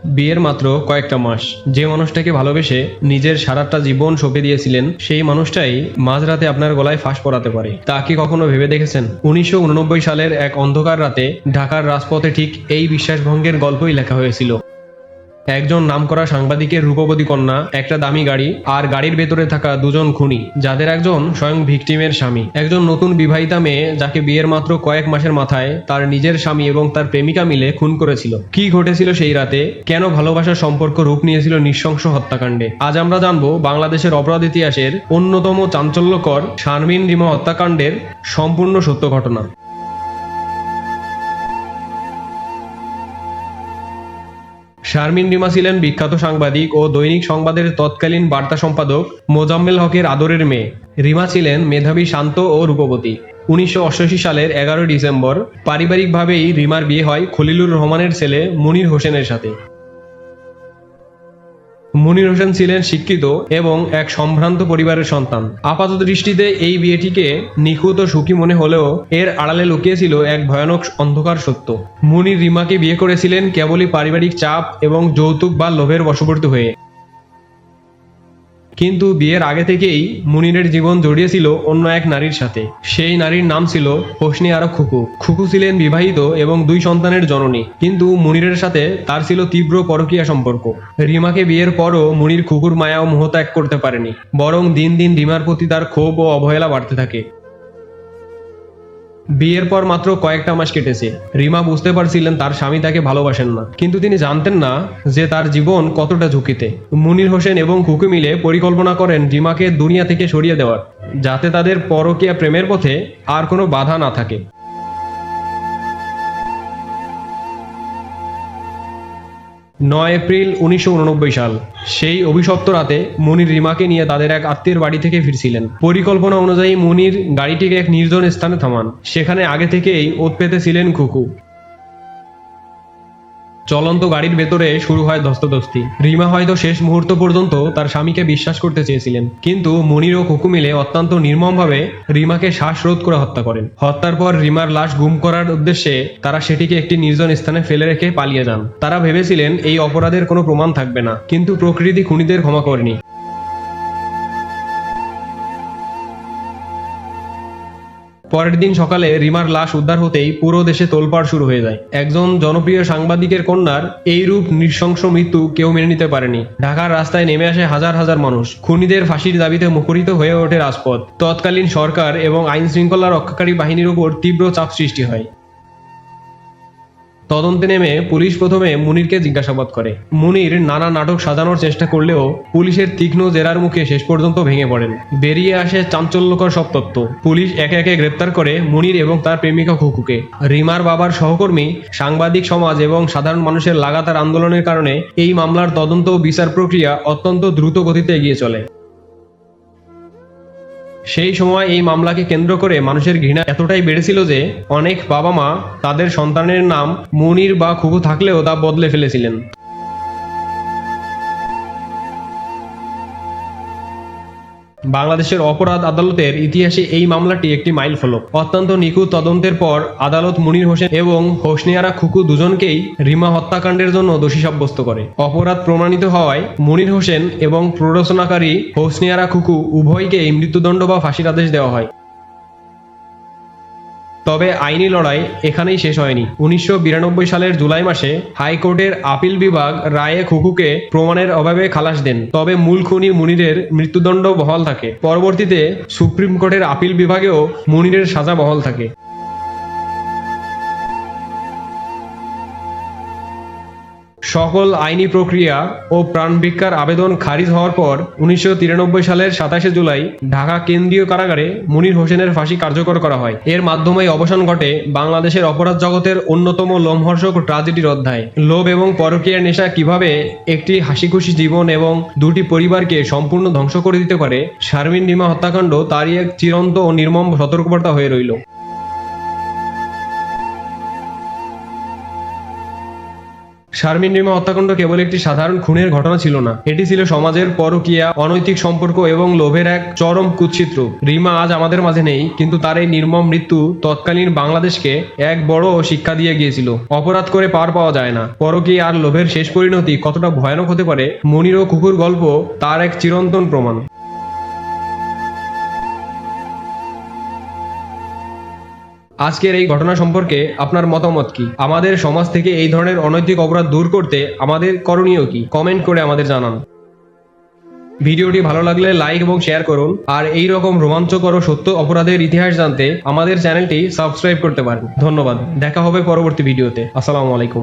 বিয়ের মাত্র কয়েকটা মাস যে মানুষটাকে ভালোবেসে নিজের সারাটা জীবন সঁপে দিয়েছিলেন, সেই মানুষটাই মাঝরাতে আপনার গলায় ফাঁস পড়াতে পারে। তা কি কখনো ভেবে দেখেছেন? 1989 সালের এক অন্ধকার রাতে ঢাকার রাজপথে ঠিক এই বিশ্বাসভঙ্গের গল্পই লেখা হয়েছিল। একজন নামকরা সাংবাদিকের রূপবতী কন্যা, একটা দামি গাড়ি, আর গাড়ির ভেতরে থাকা দুজন খুনি, যাদের একজন স্বয়ং ভিকটিমের স্বামী। একজন নতুন বিবাহিতা মেয়ে যাকে বিয়ের মাত্র কয়েক মাসের মাথায় তার নিজের স্বামী এবং তার প্রেমিকা মিলে খুন করেছিল। কি ঘটেছিল সেই রাতে? কেন ভালোবাসার সম্পর্ক রূপ নিয়েছিল নৃশংস হত্যাকাণ্ডে? আজ আমরা জানবো বাংলাদেশের অপরাধ ইতিহাসের অন্যতম চাঞ্চল্যকর শারমিন রিমা হত্যাকাণ্ডের সম্পূর্ণ সত্য ঘটনা। শারমিন রিমা ছিলেন বিখ্যাত সাংবাদিক ও দৈনিক সংবাদের তৎকালীন বার্তা সম্পাদক মোজাম্মেল হকের আদরের মেয়ে। রিমা ছিলেন মেধাবী, শান্ত ও রূপবতী। 1988 সালের 11 ডিসেম্বর পারিবারিকভাবেই রিমার বিয়ে হয় খলিলুর রহমানের ছেলে মুনির হোসেনের সাথে। মুনির হোসেন ছিলেন শিক্ষিত এবং এক সম্ভ্রান্ত পরিবারের সন্তান। আপাত দৃষ্টিতে এই বিয়েটিকে নিখুঁত ও সুখী মনে হলেও এর আড়ালে লুকিয়েছিল এক ভয়ানক অন্ধকার সত্য। মুনির রিমাকে বিয়ে করেছিলেন কেবলই পারিবারিক চাপ এবং যৌতুক বা লোভের বশবর্তী হয়ে। কিন্তু বিয়ের আগে থেকেই মুনিরের জীবন জড়িয়েছিল অন্য এক নারীর সাথে। সেই নারীর নাম ছিল হোসনে আরা খুকু। খুকু ছিলেন বিবাহিত এবং 2 সন্তানের জননী, কিন্তু মুনিরের সাথে তার ছিল তীব্র পরকীয়া সম্পর্ক। রিমাকে বিয়ের পরও মুনির খুকুর মায়া ও মোহ ত্যাগ করতে পারেনি, বরং দিন দিন রিমার প্রতি তার ক্ষোভ ও অবহেলা বাড়তে থাকে। বিয়ের পর মাত্র কয়েকটা মাস কেটেছে। রিমা বুঝতে পারছিলেন তার স্বামী তাকে ভালোবাসেন না, কিন্তু তিনি জানতেন না যে তার জীবন কতটা ঝুঁকিতে। মুনির হোসেন এবং খুকু মিলে পরিকল্পনা করেন রিমাকে দুনিয়া থেকে সরিয়ে দেওয়ার, যাতে তাদের পরকীয়া প্রেমের পথে আর কোনো বাধা না থাকে। 9 এপ্রিল 1989 সাল, সেই অভিশপ্ত রাতে মুনির রিমাকে নিয়ে তাদের এক আত্মীয়ের বাড়ি থেকে ফিরছিলেন। পরিকল্পনা অনুযায়ী মুনির গাড়িটিকে এক নির্জন স্থানে থামান। সেখানে আগে থেকেই ওৎ পেতে ছিলেন খুকু। চলন্ত গাড়ির ভেতরে শুরু হয় ধস্তাধস্তি। রিমা হয়তো শেষ মুহূর্ত পর্যন্ত তার স্বামীকে বিশ্বাস করতে চেয়েছিলেন, কিন্তু মুনির ও খুকু মিলে অত্যন্ত নির্মমভাবে রিমাকে শ্বাসরোধ করে হত্যা করেন। হত্যার পর রিমার লাশ গুম করার উদ্দেশ্যে তারা সেটিকে একটি নির্জন স্থানে ফেলে রেখে পালিয়ে যান। তারা ভেবেছিলেন এই অপরাধের কোনো প্রমাণ থাকবে না, কিন্তু প্রকৃতি খুনিদের ক্ষমা করেনি। পরের দিন সকালে রিমার লাশ উদ্ধার হতেই পুরো দেশে তোলপাড় শুরু হয়ে যায়। একজন জনপ্রিয় সাংবাদিকের কন্যার এইরূপ নৃশংস মৃত্যু কেউ মেনে নিতে পারেনি। ঢাকার রাস্তায় নেমে আসে হাজার হাজার মানুষ। খুনিদের ফাঁসির দাবিতে মুখরিত হয়ে ওঠে রাজপথ। তৎকালীন সরকার এবং আইন শৃঙ্খলা রক্ষাকারী বাহিনীর উপর তীব্র চাপ সৃষ্টি হয়। তদন্তে নেমে পুলিশ প্রথমে মুনিরকে জিজ্ঞাসাবাদ করে। মুনির নানা নাটক সাজানোর চেষ্টা করলেও পুলিশের তীক্ষ্ণ জেরার মুখে শেষ পর্যন্ত ভেঙে পড়েন। বেরিয়ে আসে চাঞ্চল্যকর সব তথ্য। পুলিশ একে একে গ্রেপ্তার করে মুনির এবং তার প্রেমিকা খুকুকে। রিমার বাবার সহকর্মী, সাংবাদিক সমাজ এবং সাধারণ মানুষের লাগাতার আন্দোলনের কারণে এই মামলার তদন্ত ও বিচার প্রক্রিয়া অত্যন্ত দ্রুত গতিতে এগিয়ে চলে। সেই সময় এই মামলাকে কেন্দ্র করে মানুষের ঘৃণা এতটাই বেড়েছিল যে অনেক বাবা মা তাদের সন্তানের নাম মুনির বা খুকু থাকলেও তা বদলে ফেলেছিলেন। বাংলাদেশের অপরাধ আদালতের ইতিহাসে এই মামলাটি একটি মাইল ফলক। অত্যন্ত নিখুঁত তদন্তের পর আদালত মুনির হোসেন এবং হোসনে আরা খুকু দুজনকেই রিমা হত্যাকাণ্ডের জন্য দোষী সাব্যস্ত করে। অপরাধ প্রমাণিত হওয়ায় মুনির হোসেন এবং প্ররোচনাকারী হোসনে আরা খুকু উভয়কেই মৃত্যুদণ্ড বা ফাঁসির আদেশ দেওয়া হয়। তবে আইনি লড়াই এখানেই শেষ হয়নি। 1992 সালের জুলাই মাসে হাইকোর্টের আপিল বিভাগ রায়ে খুকুকে প্রমাণের অভাবে খালাস দেন, তবে মূল খুনি মুনিরের মৃত্যুদণ্ড বহাল থাকে। পরবর্তীতে সুপ্রিম কোর্টের আপিল বিভাগেও মুনিরের সাজা বহাল থাকে। সকল আইনি প্রক্রিয়া ও প্রাণভিক্ষার আবেদন খারিজ হওয়ার পর 1993 সালের 27শে জুলাই ঢাকা কেন্দ্রীয় কারাগারে মুনির হোসেনের ফাঁসি কার্যকর করা হয়। এর মাধ্যমেই অবসান ঘটে বাংলাদেশের অপরাধ জগতের অন্যতম লোমহর্ষক ট্র্যাজেডির অধ্যায়। লোভ এবং পরকীয়ার নেশা কিভাবে একটি হাসিখুশি জীবন এবং দুটি পরিবারকে সম্পূর্ণ ধ্বংস করে দিতে পারে, শারমিন রিমা হত্যাকাণ্ড তারই এক চিরন্ত ও নির্মম সতর্কবার্তা হয়ে রইল। শারমিন রিমা হত্যাকাণ্ড কেবল একটি সাধারণ খুনের ঘটনা ছিল না, এটি ছিল সমাজের পরকীয়া, অনৈতিক সম্পর্ক এবং লোভের এক চরম কুৎসিত রূপ। রিমা আজ আমাদের মাঝে নেই, কিন্তু তার এই নির্মম মৃত্যু তৎকালীন বাংলাদেশকে এক বড় শিক্ষা দিয়ে গিয়েছিল। অপরাধ করে পার পাওয়া যায় না, পরকীয়া আর লোভের শেষ পরিণতি কতটা ভয়ানক হতে পারে মনির ও কুকুর গল্প তার এক চিরন্তন প্রমাণ। আজকের এই ঘটনা সম্পর্কে আপনার মতামত কি? আমাদের সমাজ থেকে এই ধরনের অনৈতিক অপরাধ দূর করতে আমাদের করণীয় কি? কমেন্ট করে আমাদের জানান। ভিডিওটি ভালো লাগলে লাইক এবং শেয়ার করুন, আর এই রকম রোমাঞ্চকর ও সত্য অপরাধের ইতিহাস জানতে আমাদের চ্যানেলটি সাবস্ক্রাইব করতে পারেন। ধন্যবাদ, দেখা হবে পরবর্তী ভিডিওতে। আসসালামু আলাইকুম।